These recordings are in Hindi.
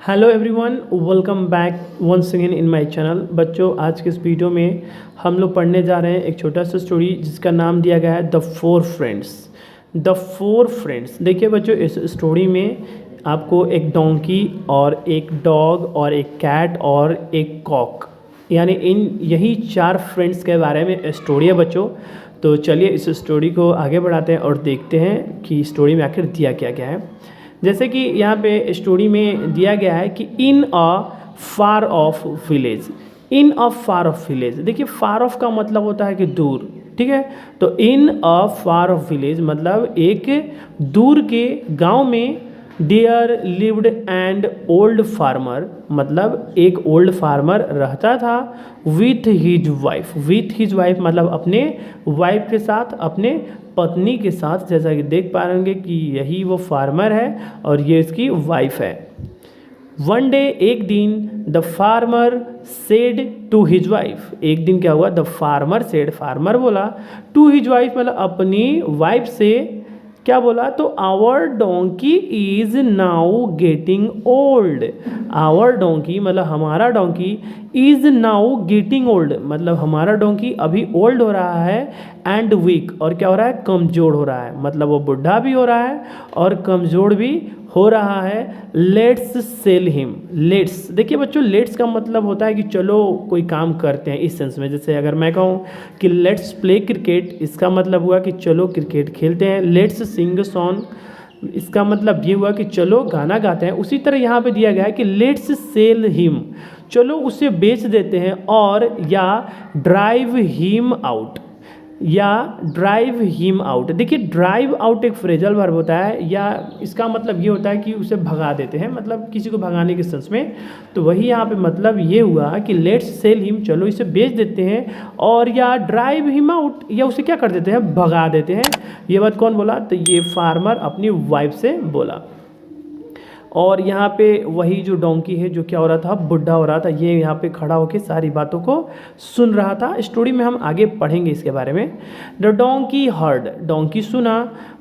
Hello everyone, welcome back once again in my channel. बच्चों, आज के इस वीडियो में हम लोग पढ़ने जा रहे हैं एक छोटा सा स्टोरी जिसका नाम दिया गया है the four friends. The four friends. देखिए बच्चों, इस स्टोरी में आपको एक डोंकी और एक डॉग और एक कैट और एक कॉक, यानी यही चार फ्रेंड्स के बारे में स्टोरी है बच्चों। तो चलिए इस स्टोरी को आगे बढ़ाते हैं और देखते हैं कि स्टोरी में आखिर दिया क्या गया है। जैसे कि यहाँ पे स्टोरी में दिया गया है कि in a far of village. In a far of village, देखिए फार ऑफ का मतलब होता है कि दूर, ठीक है। तो इन अ फार ऑफ विलेज मतलब एक दूर के गांव में there lived and old farmer, मतलब एक ओल्ड फार्मर रहता था with his wife. With his wife मतलब अपने वाइफ के साथ, अपने पत्नी के साथ। जैसा कि देख पा रहे होंगे कि यही वो फार्मर है और ये इसकी वाइफ है। वन डे, एक दिन, the farmer said to his wife. एक दिन क्या हुआ? द फार्मर सेड, फार्मर बोला, टू हिज वाइफ मतलब अपनी वाइफ से क्या बोला? तो our donkey is now getting old. Our donkey मतलब हमारा donkey, is now getting old मतलब हमारा डोंकी अभी ओल्ड हो रहा है, एंड वीक और क्या हो रहा है? कमज़ोर हो रहा है। मतलब वो बुढ़ा भी हो रहा है और कमज़ोर भी हो रहा है। Let's cell him. लेट्स, देखिए बच्चों, लेट्स का मतलब होता है कि चलो कोई काम करते हैं, इस सेंस में। जैसे अगर मैं कहूँ कि लेट्स प्ले क्रिकेट, इसका मतलब हुआ कि चलो क्रिकेट खेलते हैं। लेट्स सिंग सॉन्ग, इसका मतलब ये हुआ कि चलो गाना गाते हैं। उसी तरह यहाँ पे दिया गया है कि लेट्स सेल हिम, चलो उसे बेच देते हैं, और या ड्राइव हिम आउट, या ड्राइव हिम आउट। देखिए ड्राइव आउट एक फ्रेजल वर्ब होता है, या इसका मतलब ये होता है कि उसे भगा देते हैं, मतलब किसी को भगाने के सेंस में। तो वही यहाँ पे मतलब ये हुआ कि लेट्स सेल हिम, चलो इसे बेच देते हैं, और या ड्राइव हिम आउट, या उसे क्या कर देते हैं? भगा देते हैं। ये बात कौन बोला? तो ये फार्मर अपनी वाइफ से बोला। और यहाँ पे वही जो डोंकी है, जो क्या हो रहा था? बुढ़ा हो रहा था। ये यहाँ पे खड़ा होकर सारी बातों को सुन रहा था। स्टोरी में हम आगे पढ़ेंगे इसके बारे में। द डोंकी हर्ड, डोंकी सुना,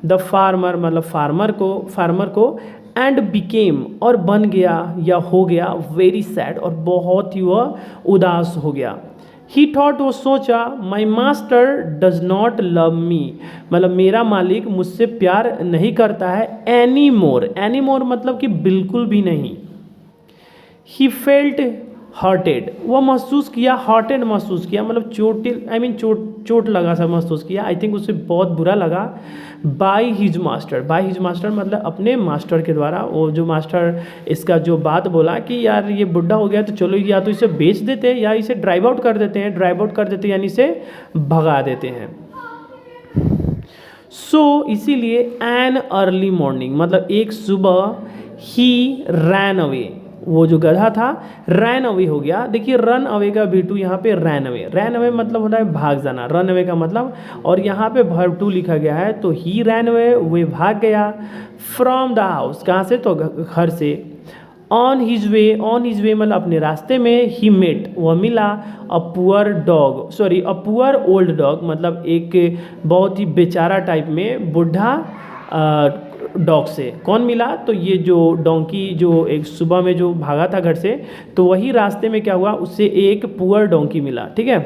द फार्मर मतलब फार्मर को एंड बिकेम और बन गया या हो गया, वेरी सैड और बहुत ही वह उदास हो गया। ही थॉट, वो सोचा, my master does not love me मतलब मेरा मालिक मुझसे प्यार नहीं करता है। एनी मोर मतलब कि बिल्कुल भी नहीं। ही फेल्ट हर्टेड, वह महसूस किया, हर्टेड महसूस किया मतलब चोट लगा सा महसूस किया। आई थिंक उसे बहुत बुरा लगा। बाय हिज मास्टर मतलब अपने मास्टर के द्वारा। वो जो मास्टर इसका जो बात बोला कि यार ये बुढ़ा हो गया तो चलो या तो इसे बेच देते हैं या इसे ड्राइव आउट कर देते हैं, यानी इसे भगा देते हैं। सो इसीलिए एन अर्ली मॉर्निंग मतलब एक सुबह, ही रैन अवे, वो जो गधा था रैन अवे हो गया। देखिए रन अवे का V2 यहाँ पे रैन अवे मतलब होता है भाग जाना, रन अवे का मतलब। और यहाँ पे वर्ब टू लिखा गया है, तो ही रैन अवे, वे भाग गया। फ्रॉम द हाउस, कहाँ से? तो घर से। ऑन हिज वे मतलब अपने रास्ते में। ही मेट, वह मिला, अ पुअर ओल्ड डॉग मतलब एक बहुत ही बेचारा टाइप में बुढ़ा डॉग से। कौन मिला? तो ये जो डोंकी जो एक सुबह में जो भागा था घर से, तो वही रास्ते में क्या हुआ? उससे एक पुअर डोंकी मिला, ठीक है।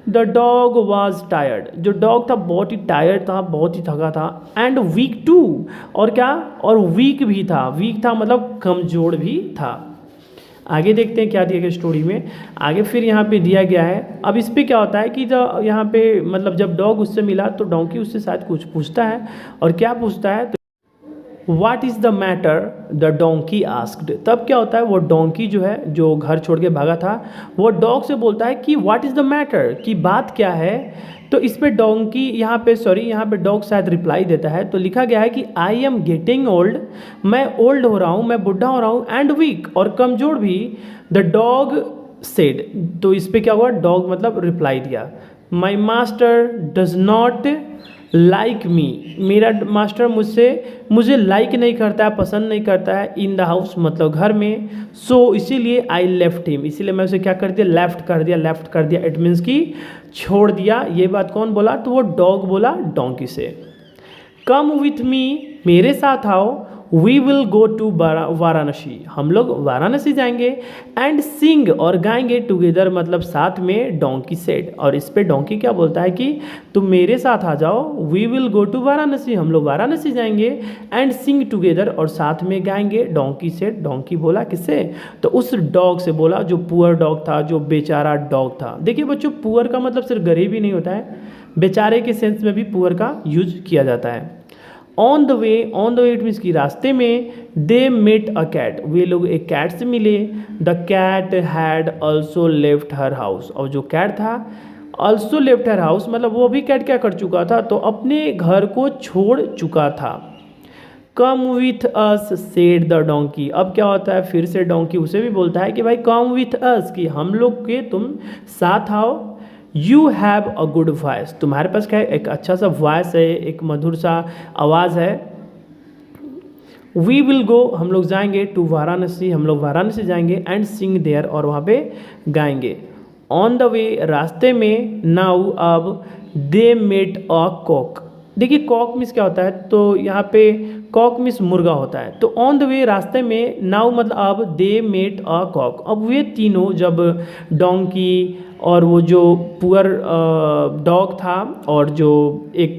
द डॉग वॉज टायर्ड, जो डॉग था बहुत ही टायर्ड था, बहुत ही थका था। एंड वीक टू, और क्या? और वीक भी था। वीक था मतलब कमज़ोर भी था। आगे देखते हैं क्या दिया गया स्टोरी में। आगे फिर यहाँ पे दिया गया है। अब इस पे क्या होता है कि जो यहाँ पे मतलब जब डॉग उससे मिला तो डोंकी उससे शायद कुछ पूछता है, और क्या पूछता है? What is the matter? The donkey asked। तब क्या होता है? वो डोंकी जो है, जो घर छोड़ के भागा था, वो डॉग से बोलता है कि What is the matter? कि बात क्या है? तो इस पे डोंकी यहाँ पे डॉग शायद रिप्लाई देता है। तो लिखा गया है कि आई एम गेटिंग ओल्ड, मैं ओल्ड हो रहा हूँ, मैं बुढ़ा हो रहा हूँ, एंड वीक और कमज़ोर भी। द डॉग सेड, तो इस पे क्या हुआ? डॉग मतलब रिप्लाई दिया, my master does not like me, मेरा मास्टर मुझे लाइक नहीं करता है, पसंद नहीं करता है। इन द हाउस मतलब घर में। सो इसीलिए आई लेफ्ट हिम, इसीलिए मैं उसे क्या कर दिया? लेफ्ट कर दिया। इट मीन्स कि छोड़ दिया। ये बात कौन बोला? तो वो डॉग बोला डोंकी से। कम विथ मी, मेरे साथ आओ। We will go to Varanasi, हम लोग वाराणसी जाएंगे, एंड सिंग और गाएंगे टुगेदर मतलब साथ में, डोंकी सेड। और इस पे डोंकी क्या बोलता है कि तुम मेरे साथ आ जाओ, we will go to Varanasi, हम लोग वाराणसी जाएंगे, एंड सिंग टुगेदर और साथ में गाएंगे, डोंकी सेड। डोंकी बोला किससे? तो उस डॉग से बोला जो पुअर डॉग था, जो बेचारा डॉग था। देखिए बच्चों, पुअर का मतलब सिर्फ गरीब ही नहीं होता है, बेचारे के सेंस में भी पुअर का यूज किया जाता है। On the way it means कि रास्ते में, दे मेट अ कैट, वे लोग एक कैट से मिले। The cat had also left her house, और जो कैट था ऑल्सो लेफ्ट हर हाउस मतलब वो भी कैट क्या कर चुका था, तो अपने घर को छोड़ चुका था। Come with us said the donkey, अब क्या होता है, फिर से डोंकी उसे भी बोलता है कि भाई कम विथ अस, कि हम लोग के तुम साथ आओ। You have a good voice, तुम्हारे पास क्या है, एक अच्छा सा वॉइस है, एक मधुर सा आवाज़ है। वी विल गो, हम लोग जाएंगे, टू वाराणसी, हम लोग वाराणसी जाएंगे, एंड सिंग देयर और वहाँ पे गाएंगे। ऑन द वे रास्ते में, नाउ अब, दे मेट अ कॉक। देखिए कॉक मीन्स क्या होता है, तो यहाँ पे कॉक मीन्स मुर्गा होता है। तो ऑन द वे रास्ते में, नाउ मतलब अब, दे मेट अ कॉक, अब वे तीनों जब डोंकी और वो जो पुअर डॉग था और जो एक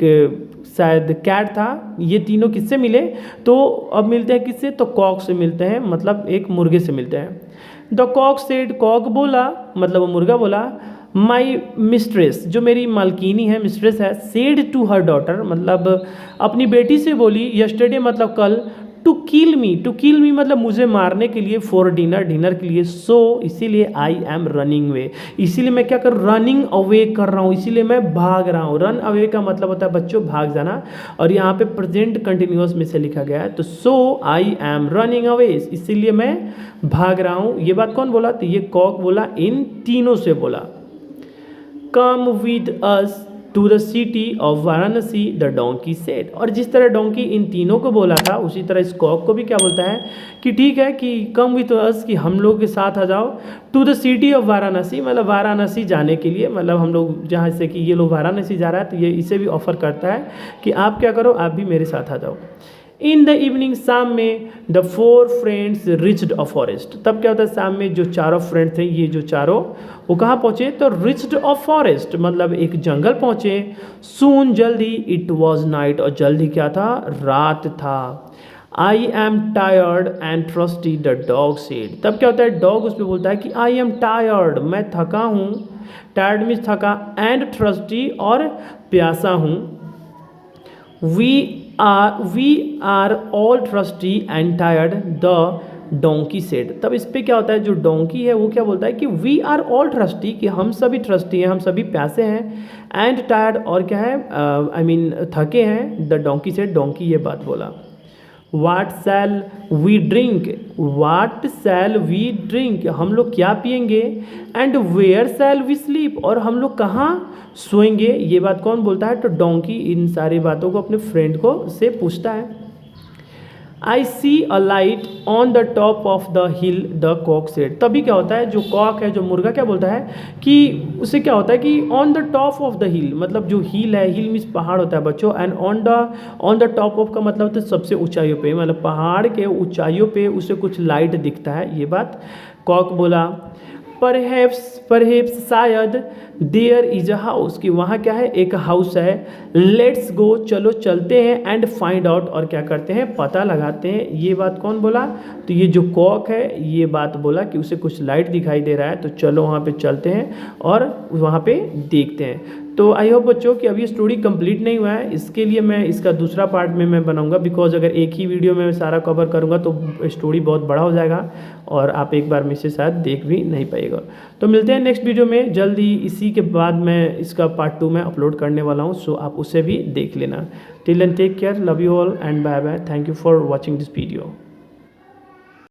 शायद कैट था, ये तीनों किससे मिले, तो अब मिलते हैं किससे, तो कॉक से मिलते हैं, मतलब एक मुर्गे से मिलते हैं। द कॉक सेड, कॉक बोला मतलब वो मुर्गा बोला, माई मिस्ट्रेस, जो मेरी मालकिनी है, मिस्ट्रेस है, सेड टू हर डॉटर मतलब अपनी बेटी से बोली, यस्टरडे मतलब कल, टू किल मी मतलब मुझे मारने के लिए, फॉर डिनर, डिनर के लिए, सो इसीलिए आई एम रनिंग वे, इसीलिए मैं क्या कर, रनिंग अवे कर रहा हूँ, इसीलिए मैं भाग रहा हूँ। रन अवे का मतलब होता है बच्चों भाग जाना, और यहाँ पे प्रेजेंट कंटिन्यूअस में से लिखा गया है, तो सो आई एम रनिंग अवे, इसीलिए मैं भाग रहा हूँ। ये बात कौन बोला, तो ये कॉक बोला, इन तीनों से बोला। Come with us to the city of Varanasi the donkey said, और जिस तरह डोंकी इन तीनों को बोला था, उसी तरह इस कॉक को भी क्या बोलता है कि ठीक है कि कम विद अस, कि हम लोग के साथ आ जाओ, to the city of Varanasi मतलब वाराणसी जाने के लिए, मतलब हम लोग जहाँ से कि ये लोग वाराणसी जा रहा है, तो ये इसे भी ऑफर करता है कि आप क्या करो, आप भी मेरे साथ आ जाओ। इन द इवनिंग, शाम में, the four friends reached a forest, तब क्या होता है, शाम में जो चारों फ्रेंड थे, ये जो चारों, वो कहाँ पहुँचे, तो रिच्ड अ फॉरेस्ट मतलब एक जंगल पहुँचे। सून जल्दी, इट वॉज नाइट, और जल्दी क्या था, रात था। I am tired and trustee the dog said, तब क्या होता है, डॉग उस पर बोलता है कि आई एम टायर्ड, मैं थका हूँ, टायर्ड मीन्स थका, एंड ट्रस्टी और प्यासा हूँ। We are all thirsty and tired the donkey said, तब इस पे क्या होता है, जो डोंकी है वो क्या बोलता है कि वी आर ऑल ट्रस्टी, कि हम सभी ट्रस्टी हैं, हम सभी प्यासे हैं, एंड टायर्ड और क्या है, आई मीन थके हैं, द डोंकी सेड, डोंकी ये बात बोला। What shall we drink, what shall we drink, हम लोग क्या पियेंगे, and where shall we sleep, और हम लोग कहाँ सोएंगे, ये बात कौन बोलता है, तो डोंकी इन सारी बातों को अपने फ्रेंड को से पूछता है। I see a light on the top of the hill the cock said, तभी क्या होता है, जो कॉक है, जो मुर्गा क्या बोलता है कि उसे क्या होता है कि on the top of the हिल मतलब जो हिल है, हिल मीन्स पहाड़ होता है बच्चों, and on the top of का मतलब होता है सबसे ऊंचाइयों पे, मतलब पहाड़ के ऊंचाइयों पे उसे कुछ लाइट दिखता है, ये बात कॉक बोला। परहेप्स शायद, देयर इज अ हाउस, कि वहाँ क्या है, एक हाउस है। लेट्स गो, चलो चलते हैं, एंड फाइंड आउट, और क्या करते हैं, पता लगाते हैं। ये बात कौन बोला, तो ये जो कॉक है ये बात बोला कि उसे कुछ लाइट दिखाई दे रहा है, तो चलो वहाँ पे चलते हैं और वहाँ पे देखते हैं। तो आई होप बच्चों कि अभी स्टोरी कंप्लीट नहीं हुआ है, इसके लिए मैं इसका दूसरा पार्ट में मैं बनाऊंगा, बिकॉज अगर एक ही वीडियो में मैं सारा कवर करूंगा तो स्टोरी बहुत बड़ा हो जाएगा और आप एक बार में से शायद देख भी नहीं पाएगा। तो मिलते हैं नेक्स्ट वीडियो में जल्दी, इसी के बाद मैं इसका पार्ट 2 में अपलोड करने वाला हूँ, सो आप उसे भी देख लेना। Till then take care, love you all and bye bye, thank you for watching this video.